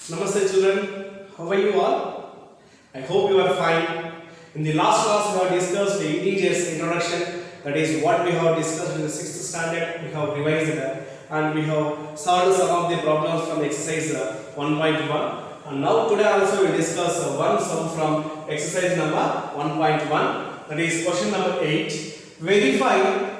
Namaste children, how are you all? I hope you are fine. In the last class we have discussed the integers introduction, that is what we have discussed in the 6th standard, we have revised and we have solved some of the problems from exercise 1.1 and now today also we discuss one sum from exercise number 1.1, that is question number 8. Verify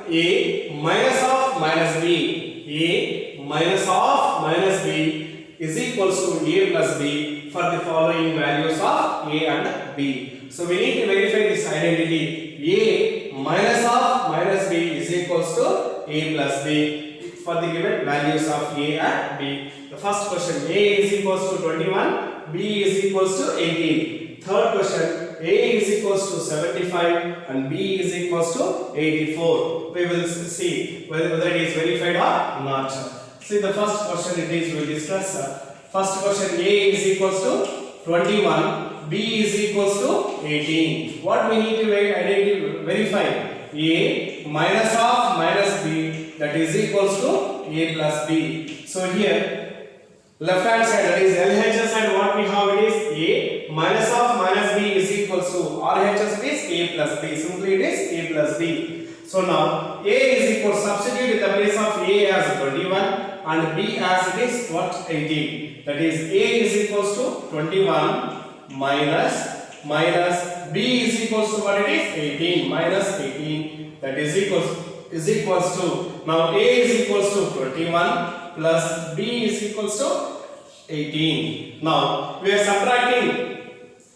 a minus of minus b, a minus of minus b is equals to a plus b for the following values of a and b. So we need to verify this identity. A minus of minus b is equals to a plus b for the given values of a and b. The first question, a is equals to 21, b is equals to 18. Third question, a is equals to 75 and b is equals to 84. We will see whether it is verified or not. See the first question it is we will discuss. First question, a is equals to 21, b is equals to 18. What we need to verify? A minus of minus b, that is equals to a plus b. So here left hand side, that is LHS side, what we have it is a minus of minus b is equals to RHS is a plus b. Simply it is a plus b. So now a is equal, substitute in the place of a as 21 and b as it is what, 18. That is a is equals to 21 minus b is equals to what it is, 18 minus 18, that is equals to, now a is equals to 21 plus b is equals to 18. Now we are subtracting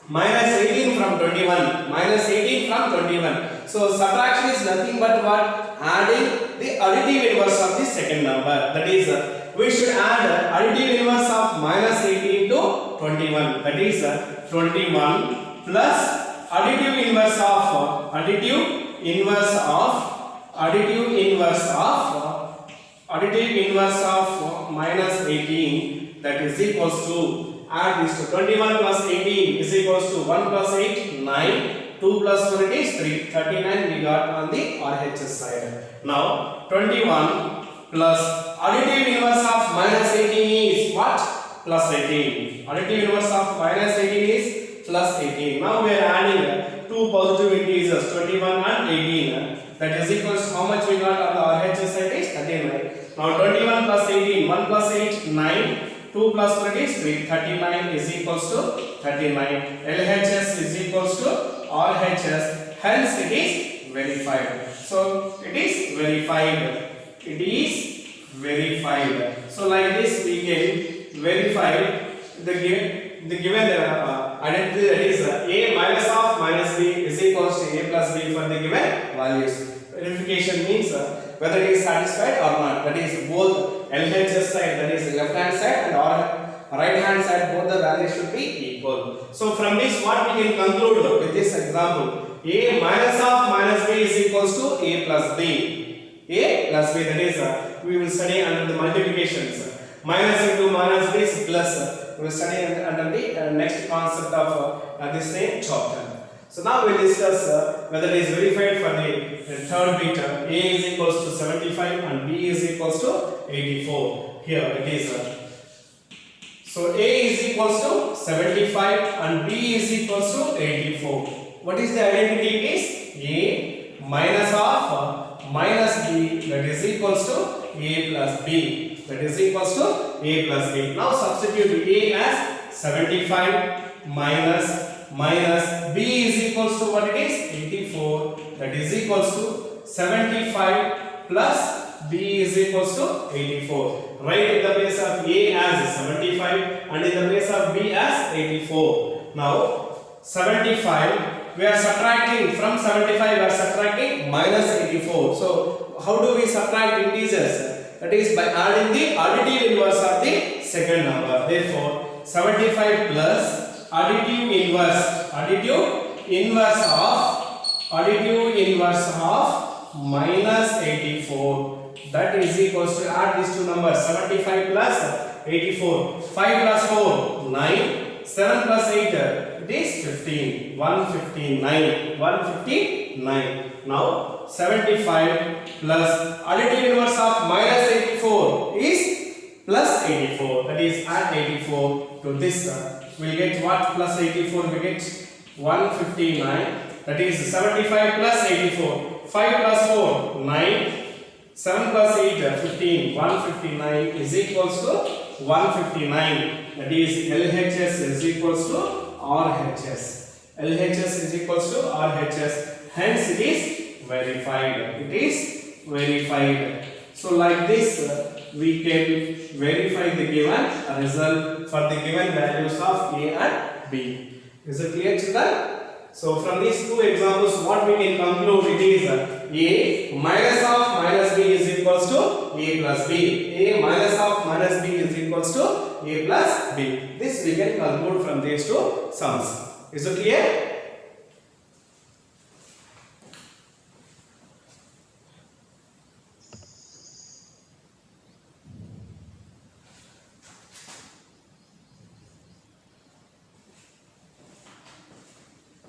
minus 18 from 21, minus 18 from 21. So subtraction is nothing but what? Adding the additive inverse of the second number. That is, we should add additive inverse of minus 18 to 21. That is 21 plus additive inverse of minus 18, that is equals to, add this to 21 plus 18 is equals to 1 plus 8, 9. 2 plus 4 is 3, 39 we got on the RHS side. Now 21 plus additive inverse of minus 18 is what? Plus 18. Additive inverse of minus 18 is plus 18. Now we are adding two positive integers 21 and 18. That is equals to how much we got on the RHS side is 39. Now 21 plus 18, 1 plus 8, 9. 2 plus 3 is 3, 39 is equals to 39. LHS is equals to RHS, hence it is verified. So it is verified. It is verified. So like this we can verify the given identity, that is a minus of minus b is equals to a plus b for the given values. Verification means whether it is satisfied or not. That is both LHS side, that is left hand side, and right hand side, both the values should be equal. So from this what we can conclude with this example, a minus of minus b is equals to a plus b. A plus b, that is we will study under the multiplications. Minus into minus b is plus. We will study under the next concept of this same chapter. So now we will discuss whether it is verified for the third bit. A is equals to 75 and b is equals to 84. Here it is. So a is equals to 75 and b is equals to 84. What is the identity? It is a minus of minus b, that is equals to a plus b. That is equals to a plus b. Now substitute a as 75 minus b is equals to what it is, 84. That is equals to 75 plus b is equals to 84. Write in the place of a as 75 and in the place of b as 84. Now 75, we are subtracting from 75, we are subtracting minus 84. So how do we subtract integers? That is by adding the additive inverse of the second number. Therefore 75 plus additive inverse of minus 84, that is equals to, add these two numbers, 75 plus 84, 5 plus 4, 9, 7 plus 8, it is 15, 159. Now 75 plus additive inverse of minus 84 is plus plus 84. That is add 84 to this. We'll get what plus 84? We get 159. That is 75 plus 84. 5 plus 4, 9. 7 plus 8, 15. 159 is equals to 159. That is LHS is equals to RHS. LHS is equals to RHS. Hence it is verified. It is verified. So like this we can verify the given result for the given values of A and B. Is it clear, children? So from these two examples, what we can conclude, it is A minus of minus B is equals to A plus B. A minus of minus B is equals to A plus B. This we can conclude from these two sums. Is it clear?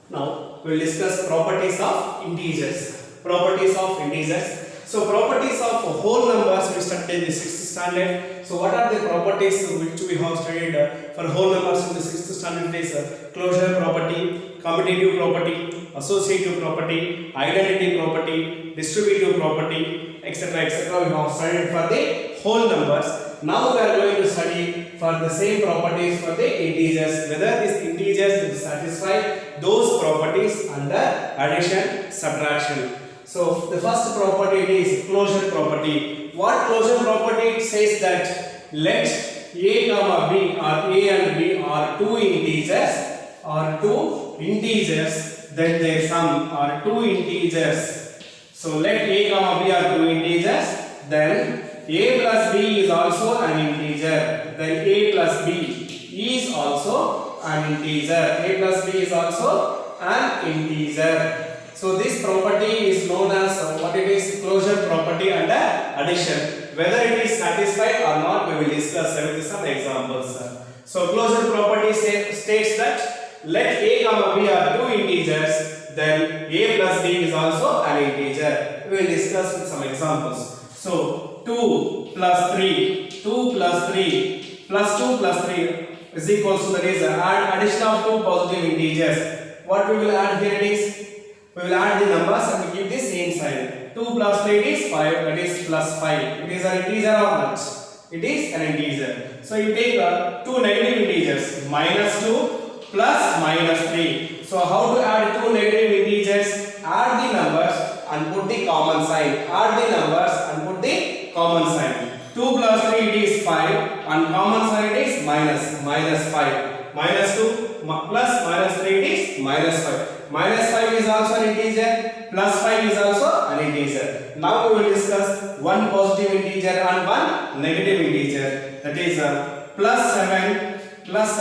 Now we will discuss properties of integers. Properties of integers. So properties of whole numbers we studied in the 6th standard. So what are the properties which we have studied for whole numbers in the 6th standard? Is closure property, commutative property, associative property, identity property, distributive property, etc. etc. We have studied for the whole numbers. Now we are going to study for the same properties for the integers, whether these integers will satisfy those properties under addition, subtraction. So the first property is closure property. What closure property? It says that let A comma B, or A and B are two integers, then their sum are two integers. So let A comma B are two integers, then A plus B is also an integer, then A plus B is also an integer. A plus B is also an integer. So this property is known as what it is, closure property under addition. Whether it is satisfied or not, we will discuss with some examples. So closure property states that let A comma B are two integers, then A plus B is also an integer. We will discuss with some examples. So 2 plus 3 plus 2 plus 3 is equals to, that is addition of two positive integers. What we will add here, it is we will add the numbers and we keep the same sign. 2 plus 3 is 5, that is plus 5. It is an integer or not? It is an integer. So you take two negative integers, minus 2 plus minus 3. So how to add two negative integers? Add the numbers and put the common sign. Add the numbers and put the common sign. 2 plus 3 it is 5 and common sign is minus 5. Minus 2 plus minus 3 it is minus 5. Minus 5 is also an integer, plus 5 is also an integer. Now we will discuss one positive integer and one negative integer. That is plus 7 plus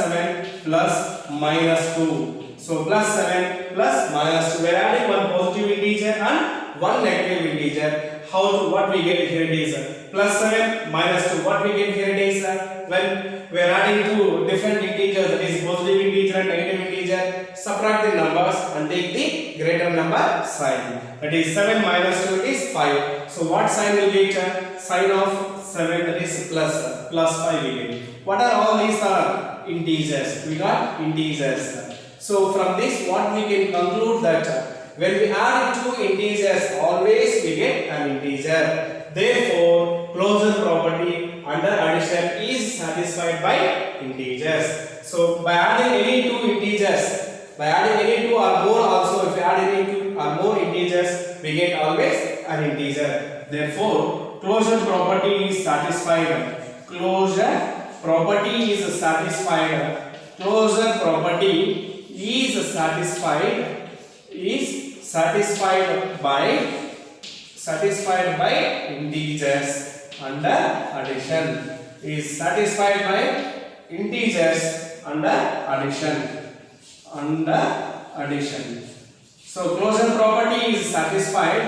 minus 2. So plus 7 plus minus 2. We are adding one positive integer and one negative integer. What we get here, it is plus 7 minus 2. What we get here, it is when we are adding two different integers, that is positive integer and negative integer, subtract the numbers and take the greater number sign. That is 7 minus 2 is 5. So what sign will get? Sign of 7, that is plus 5 we get. What are all these are? Integers. We got integers. So from this what we can conclude that when we add two integers, always we get an integer. Therefore, closure property under addition is satisfied by integers. So by adding any two integers, by adding any two or more also, if we add any two or more integers, we get always an integer. Therefore, closure property is satisfied. Closure property is satisfied. Closure property is satisfied by integers under addition. Is satisfied by integers under addition. So closure property is satisfied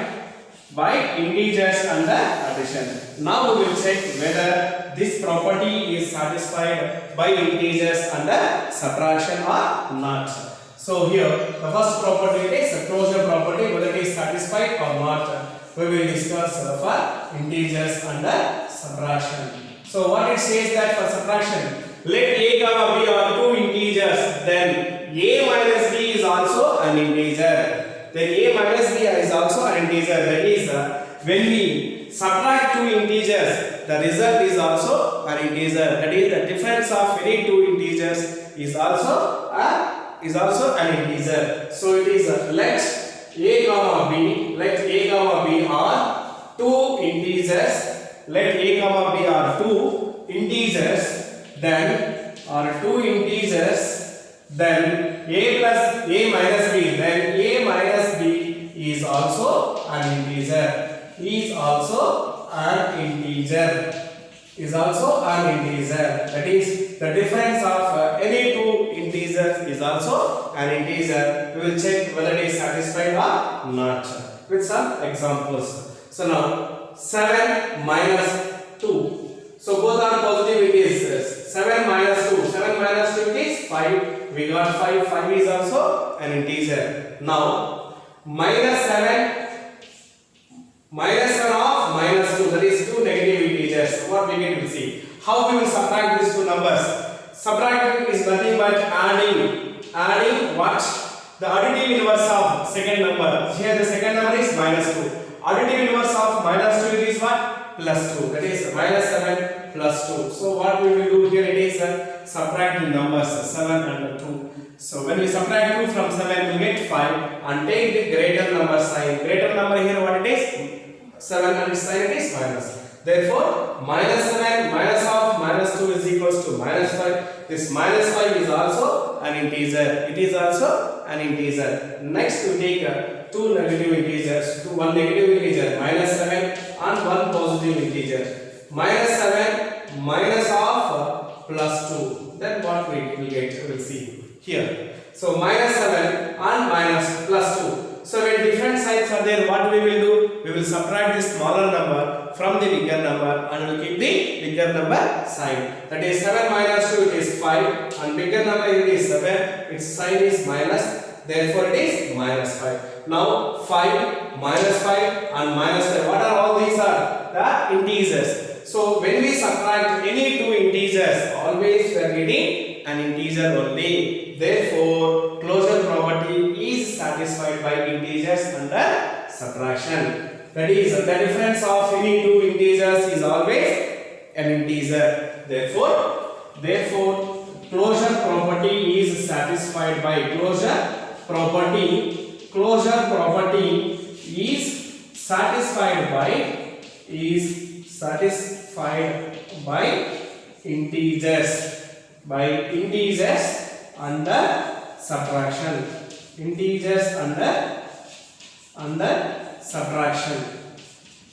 by integers under addition. Now we will check whether this property is satisfied by integers under subtraction or not. So here the first property is a closure property, whether it is satisfied or not. We will discuss for integers under subtraction. So So what it says that for subtraction, let a comma b are two integers, then a minus b is also an integer. Then a minus b is also an integer. That is, when we subtract two integers, the result is also an integer. That is, the difference of any two integers is also an integer. So it is let a comma b are two integers. Let a comma b are two integers. Then a plus a minus b. Then a minus b is also an integer. Is also an integer. That is, the difference of any two integers is also an integer. We will check whether it is satisfied or not with some examples. So now 7 minus 2. So both are positive. It is 7 minus 2. 7 minus 2 is 5. We got 5. 5 is also an integer. Now minus 7 of minus 2, that is two negative integers. What we need to see, how we will subtract these two numbers. Subtracting is nothing but adding what? The additive inverse of second number. Here the second number is minus 2. Additive inverse of minus 2 is what? Plus 2. That is minus 7 plus 2. So what we will do here, it is subtract the numbers 7 and 2. So when we subtract 2 from 7, we get 5 and take the greater number sign. Greater number here what it is? 7 and its sign it is minus. Therefore, minus 7 minus of minus 2 is equals to minus 5. This minus 5 is also an integer. It is also an integer. Next we take two negative integers. One negative integer minus 7 and one positive integer. Minus 7 minus of plus 2. Then what we will get, we will see here. So minus 7 and minus plus 2. So when different signs are there, what we will do? We will subtract the smaller number from the bigger number and we will keep the bigger number sign. That is 7 minus 2, it is 5, and bigger number it is 7, its sign is minus, therefore it is minus 5. Now 5, minus 5 and minus 5, what are all these are? The integers. So when we subtract any two integers, always we are getting an integer only. Therefore, closure property is satisfied by integers under subtraction. That is, the difference of any two integers is always an integer. Therefore, closure property is satisfied by closure property is satisfied by integers under subtraction.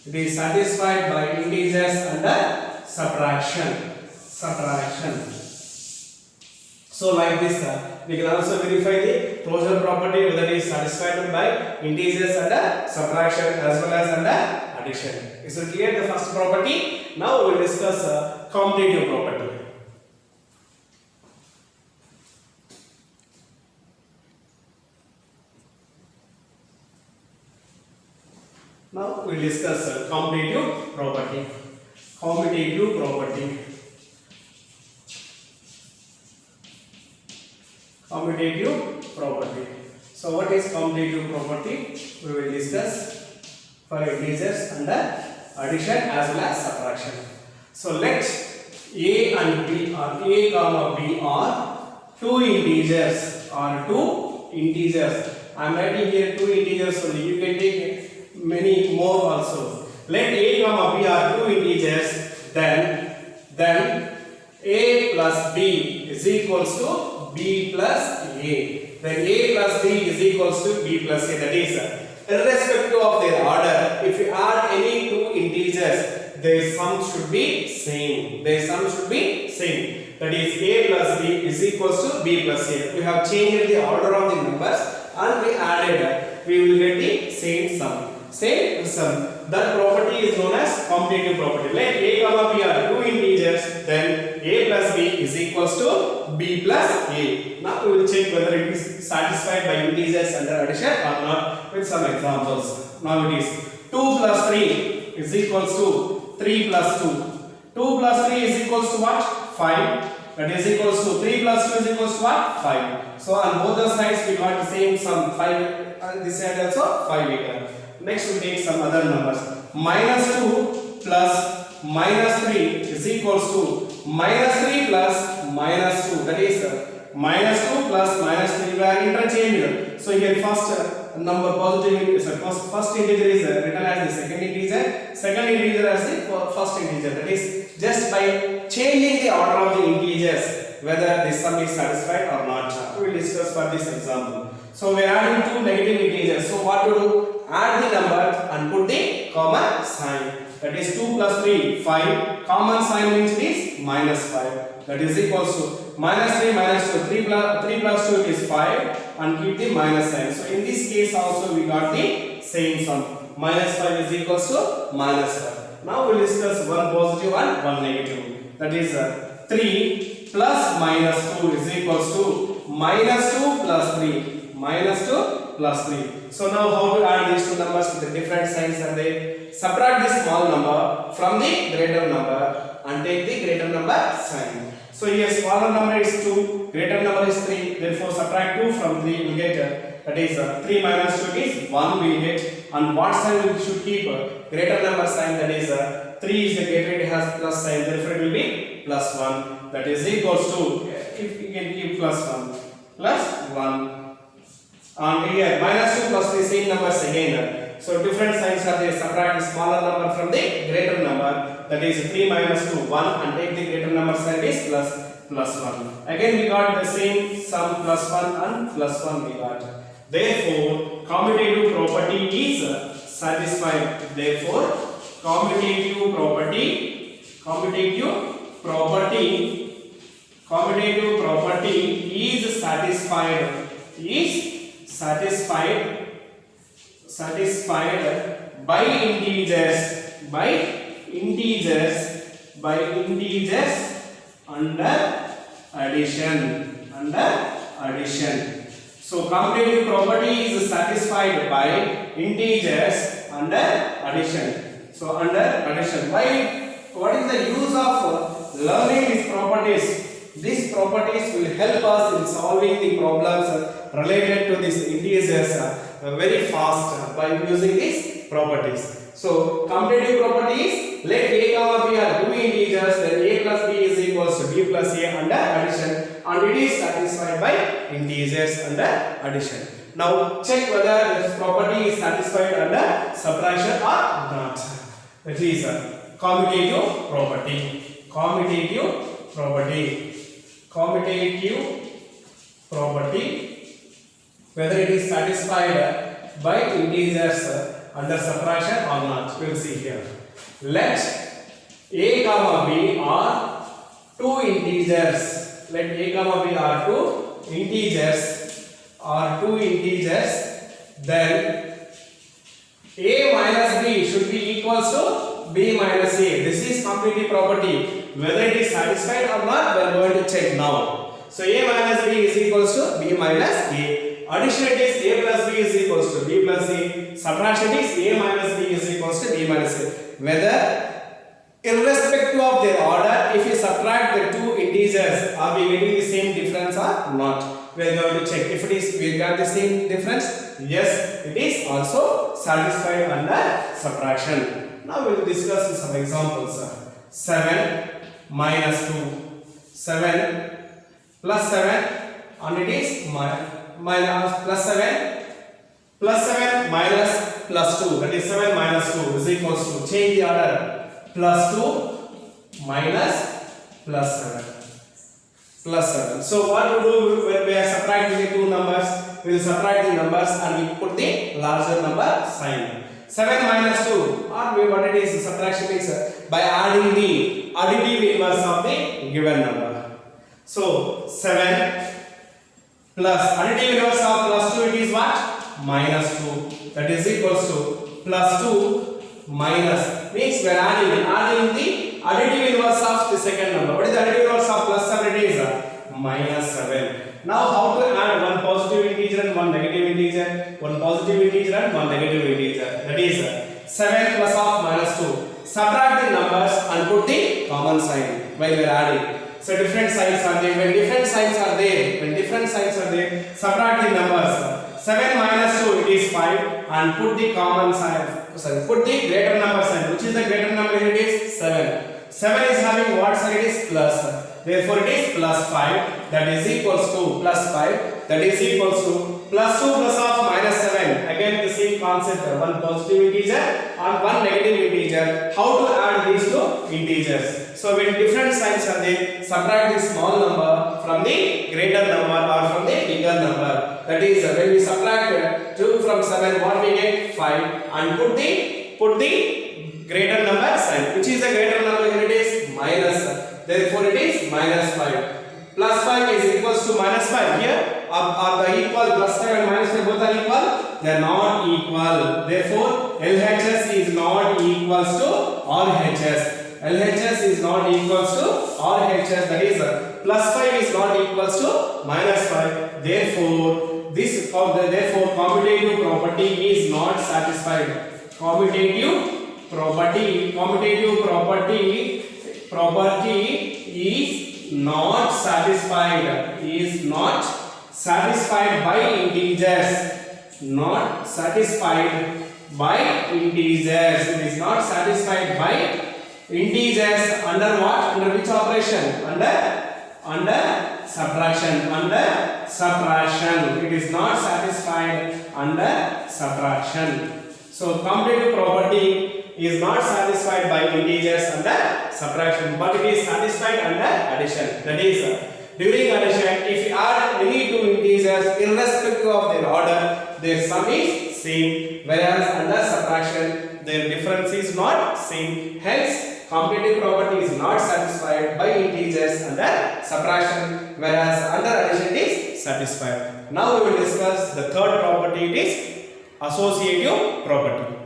It is satisfied by integers under subtraction. So like this, we can also verify the closure property whether it is satisfied by integers under subtraction as well as under addition. Is it clear, the first property? Now we will discuss commutative property. Now we will discuss commutative property. Commutative property. So what is commutative property? We will discuss for integers under addition as well as subtraction. So let a and b or a comma b are two integers I am writing here two integers only. You can take many more also. Let a comma b are two integers, then a plus b is equals to b plus a. Then a plus b is equals to b plus a. That is, irrespective of their order, if you add any two integers, their sum should be same. That is, a plus b is equals to b plus a. We have changed the order of the numbers and we added, we will get the same sum. That property is known as commutative property. Let a comma b are two integers, then a plus b is equals to b plus a. Now we will check whether it is satisfied by integers under addition or not with some examples. Now it is 2 plus 3 is equals to 3 plus 2. 2 plus 3 is equals to what? 5. That is equals to 3 plus 2 is equals to what? 5. So on both the sides we got the same sum 5, and this side also 5 we got. Next we take some other numbers. Minus 2 plus minus 3 is equals to minus 3 plus minus 2. That is minus 2 plus minus 3 were interchangeable. So here first number positive is first integer is written as the second integer as the first integer. That is just by changing the order of the integers whether this sum is satisfied or not. We will discuss for this example. So we are adding two negative integers. So what to do? Add the number and put the common sign. That is 2 plus 3, 5. Common sign means it is minus 5. That is equals to minus 3 minus 2. 3 plus 2 is 5 and keep the minus sign. So in this case also we got the same sum. Minus 5 is equals to minus 5. Now we will discuss one positive and one negative. That is 3 plus minus 2 is equals to minus 2 plus 3. Minus 2 plus 3. So now how to add these two numbers with the different signs, and they subtract the small number from the greater number and take the greater number sign. So here smaller number is 2, greater number is 3, therefore subtract 2 from 3 we will get that is 3 minus 2 is 1 we will get, and what sign we should keep? Greater number sign, that is 3 is the greater, it has plus sign, therefore it will be plus 1, that is equals to, if we can keep plus 1 and here minus 2 plus 3 same numbers again. So different signs are there, subtract the smaller number from the greater number, that is 3 minus 2 1 and take the greater number sign is plus 1. Again we got the same sum plus 1 and plus 1 we got. Therefore commutative property is satisfied. Therefore commutative property is satisfied by integers under addition. So commutative property is satisfied by integers under addition. So under addition, what is the use of learning these properties? These properties will help us in solving the problems related to these integers very fast by using these properties. So commutative property is, let a comma b are two integers, then a plus b is equals to b plus a under addition, and it is satisfied by integers under addition. Now check whether this property is satisfied under subtraction or not. That is commutative property, whether it is satisfied by integers under subtraction or not. We will see here. Let a comma b are two integers. Let a comma b are two integers. Then a minus b should be equals to b minus a. This is commutative property. Whether it is satisfied or not, we are going to check now. So a minus b is equals to b minus a. Addition is a plus b is equals to b plus a. Subtraction is a minus b is equals to b minus a. Whether irrespective of their order, if you subtract the two integers, are we getting the same difference or not? We are going to check. If it is, we got the same difference. Yes, it is also satisfied under subtraction. Now we will discuss some examples. 7 minus 2, 7 plus 7, and it is minus plus 7 minus plus 2, that is 7 minus 2 is equals to, change the order, plus 2 minus plus 7. So what to do when we are subtracting the two numbers? We will subtract the numbers and we put the larger number sign. 7 minus 2, or what it is, subtraction is by adding the additive inverse of the given number. So 7 plus additive inverse of plus 2, it is what? Minus 2. That is equals to plus 2 minus, means we are adding the additive inverse of the second number. What is the additive inverse of plus 7? It is minus 7. Now how to add one positive integer and one negative integer, one positive integer and one negative integer. That is 7 plus of minus 2. subtract the numbers and put the common sign while we are adding. So different signs are there. When different signs are there, subtract the numbers. 7 minus 2 it is 5 and put the common sign. Sorry, put the greater number sign. Which is the greater number? It is 7. 7 is having what sign? It is plus. Therefore it is plus 5. That is equals to plus 5. That is equals to plus 2 plus of minus 7. Again the same concept. One positive integer and one negative integer. How to add these two integers? So when different signs are there, subtract the small number from the greater number or from the bigger number. That is when we subtract 2 from 7, what we get? 5 and put the greater number sign. Which is the greater number? Here it is minus. Therefore it is minus 5. Plus 5 is equals to minus 5. Here are the equal. Plus 5 and minus 5 both are equal? They are not equal. Therefore LHS is not equals to RHS. LHS is not equals to RHS. That is plus 5 is not equals to minus 5. Therefore commutative property is not satisfied. Commutative property is not satisfied. Is not satisfied by integers. Not satisfied by integers. It is not satisfied by integers under what? Under which operation? Under subtraction. Under subtraction. It is not satisfied under subtraction. So commutative property is not satisfied by integers under subtraction, but it is satisfied under addition. That is, during addition, if you add any two integers irrespective of their order, their sum is same, whereas under subtraction their difference is not same. Hence commutative property is not satisfied by integers under subtraction, whereas under addition is satisfied. Now we will discuss the third property. It is associative property.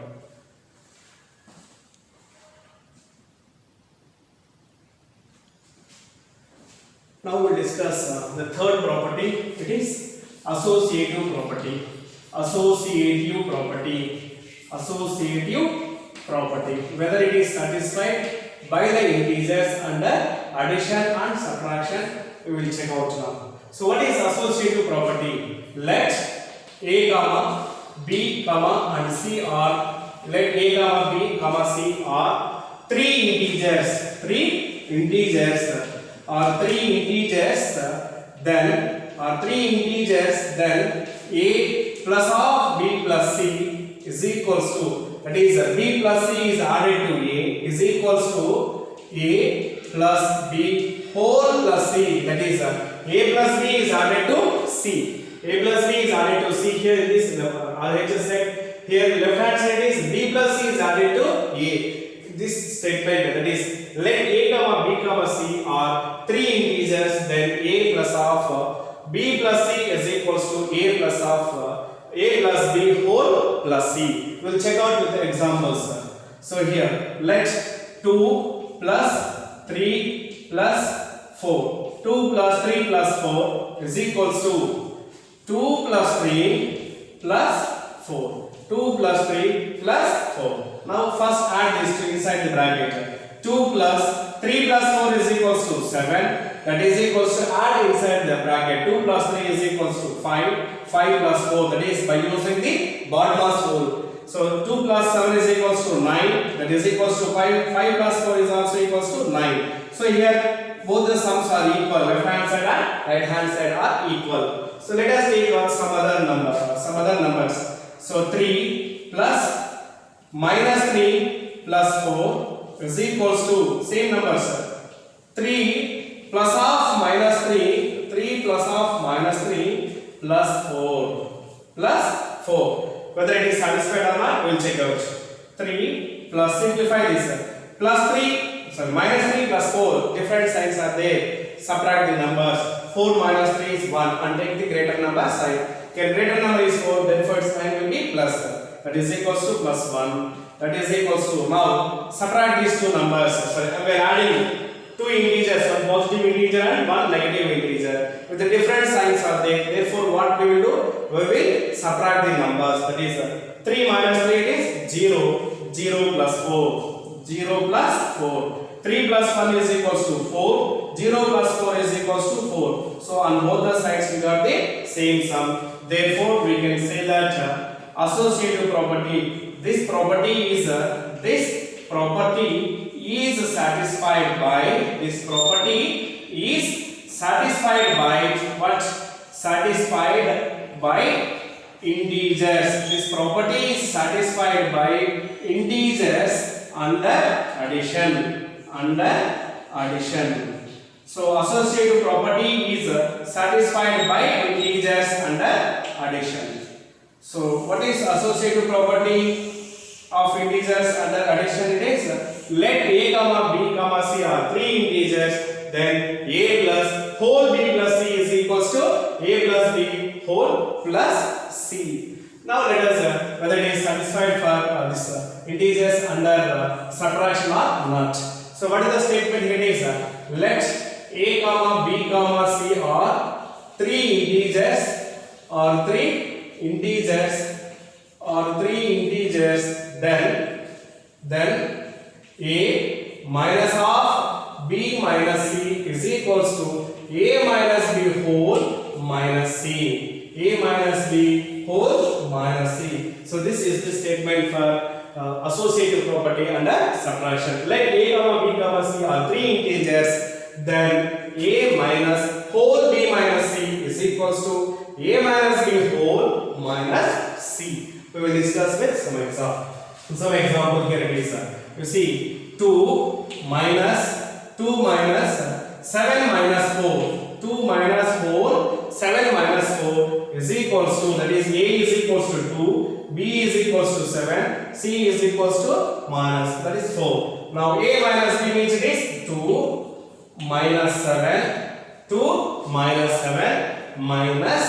Now we will discuss the third property. It is associative property. Associative property. Associative property. Whether it is satisfied by the integers under addition and subtraction, we will check out now. So what is associative property? Let A comma B comma and C are, let A comma B comma C are three integers, then A plus of B plus C is equals to, that is B plus C is added to A is equals to A plus B whole plus C, that is A plus B is added to C. A plus B is added to C. Here in this RHS set, here left hand side is B plus C is added to A. This statement, that is, let A comma B comma C are three integers, then A plus of B plus C is equals to A plus of A plus B whole plus C. We will check out with the examples. So here, let 2 plus 3 plus 4. 2 plus 3 plus 4 is equals to 2 plus 3 plus 4. 2 plus 3 plus 4. Now first add these two inside the bracket. 2 plus 3 plus 4 is equals to 7. That is equals to, add inside the bracket. 2 plus 3 is equals to 5. 5 plus 4, that is by using the BODMAS rule. So 2 plus 7 is equals to 9. That is equals to 5. 5 plus 4 is also equals to 9. So here both the sums are equal. Left hand side and right hand side are equal. So let us take on some other numbers. So 3 plus minus 3 plus 4 is equals to, same numbers, 3 plus of minus 3, 3 plus of minus 3 plus 4. Whether it is satisfied or not, we will check out. 3 plus, simplify this, plus 3, sorry, minus 3 plus 4, different signs are there. Subtract the numbers. 4 minus 3 is 1 and take the greater number sign. Okay, greater number is 4, therefore its sign will be plus. That is equals to plus 1. That is equals to, now subtract these two numbers. Sorry, we are adding two integers, one positive integer and one negative integer. With the different signs are there. Therefore, what we will do? We will subtract the numbers. That is 3 minus 3 is 0. 0 plus 4. 0 plus 1 is equals to 4. 0 plus 4 is equals to 4. So on both the sides we got the same sum. Therefore we can say that associative property, this property is satisfied by what? Satisfied by integers. This property is satisfied by integers under addition. So associative property is satisfied by integers under addition. So what is associative property of integers under addition? It is let a comma b comma c are three integers, then a plus whole b plus c is equals to a plus b whole plus c. Now let us whether it is satisfied for this integers under subtraction or not. So what is the statement here? It is let a comma b comma c are three integers, then a minus of b minus c is equals to a minus b whole minus c. A minus b whole minus c. So this is the statement for associative property under subtraction. Let a comma b comma c are three integers, then a minus whole b minus c is equals to a minus b whole minus c. We will discuss with some example. Some example here it is. You see 2 minus 7 minus 4. 2 minus 4, 7 minus 4 is equals to, that is a is equals to 2, b is equals to 7, c is equals to minus, that is 4. Now a minus b means it is 2 minus 7, 2 minus 7 minus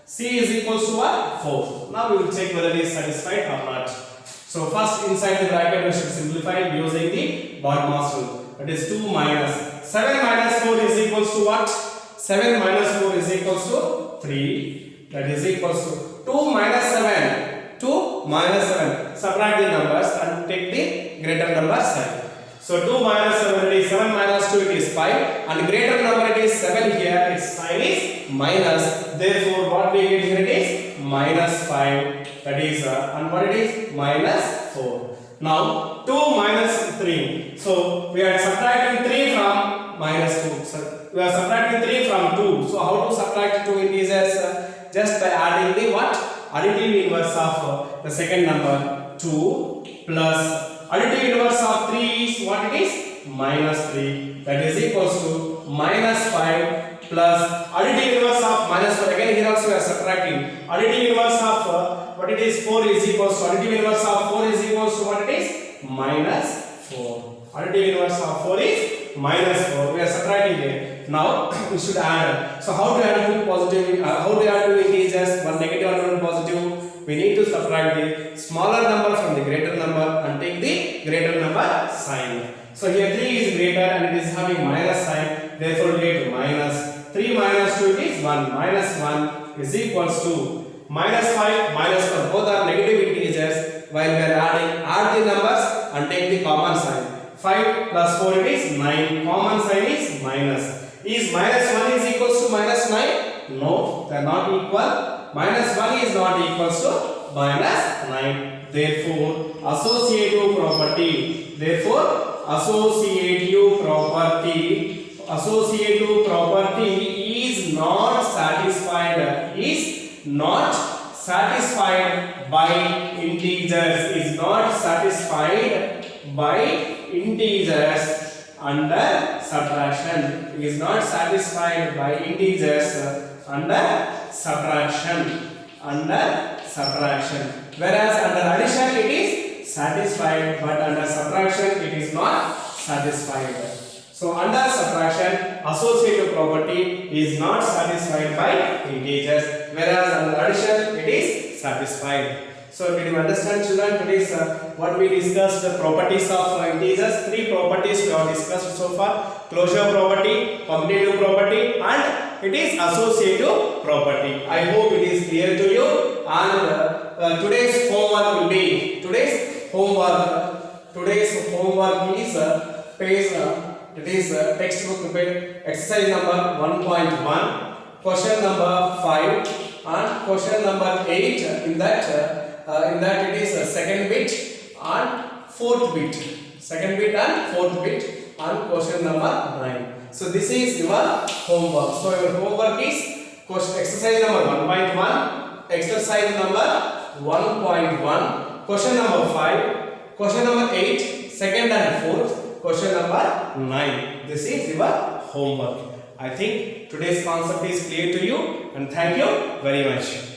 c is equals to what? 4. Now we will check whether it is satisfied or not. So first inside the bracket we should simplify using the BODMAS rule. That is 2 minus 7 minus 4 is equals to what? 7 minus 4 is equals to 3. That is equals to 2 minus 7. 2 minus 7. Subtract the numbers and take the greater number sign. So 2 minus 7 it is 7 minus 2 it is 5, and greater number it is 7 here, its sign is minus. Therefore what we get here it is minus 5, that is and what it is minus 4. Now 2 minus 3. So we are subtracting 3 from minus 2. So we are subtracting 3 from 2. So how to subtract two integers? Just by adding the what? Additive inverse of the second number 2 plus additive inverse of 3 is what it is? Minus 3. That is equals to minus 5 plus additive inverse of minus 4. Again here also we are subtracting. Additive inverse of what it is? 4 is equals to additive inverse of 4 is equals to what it is? Minus 4. Additive inverse of 4 is minus 4. We are subtracting it. Now we should add. So how to add two positive? How to add two integers? One negative and one positive. We need to subtract the smaller number from the greater number and take the greater number sign. So here 3 is greater and it is having minus sign. Therefore we get minus 3 minus 2 is 1. Minus 1 is equals to minus 5 minus 4. Both are negative integers. While we are adding, add the numbers and take the common sign. 5 plus 4 it is 9. Common sign is minus. Is minus 1 is equals to minus 9? No, they are not equal. Minus 1 is not equals to minus 9. Therefore, associative property is not satisfied by integers. Is not satisfied by integers under subtraction. Is not satisfied by integers under subtraction. Whereas under addition it is satisfied, but under subtraction it is not satisfied. So under subtraction, associative property is not satisfied by integers, whereas under addition it is satisfied. So did you understand, children? Today's what we discussed, the properties of integers. 3 properties we have discussed so far: closure property, commutative property, and it is associative property. I hope it is clear to you. And today's homework will be, today's homework is page It is textbook exercise number 1.1, question number 5 and question number 8. In that it is second bit and fourth bit. Second bit and fourth bit and question number 9. So this is your homework. So your homework is exercise number 1.1, exercise number 1.1, question number 5, question number 8, second and fourth, question number 9. This is your homework. I think today's concept is clear to you, and thank you very much.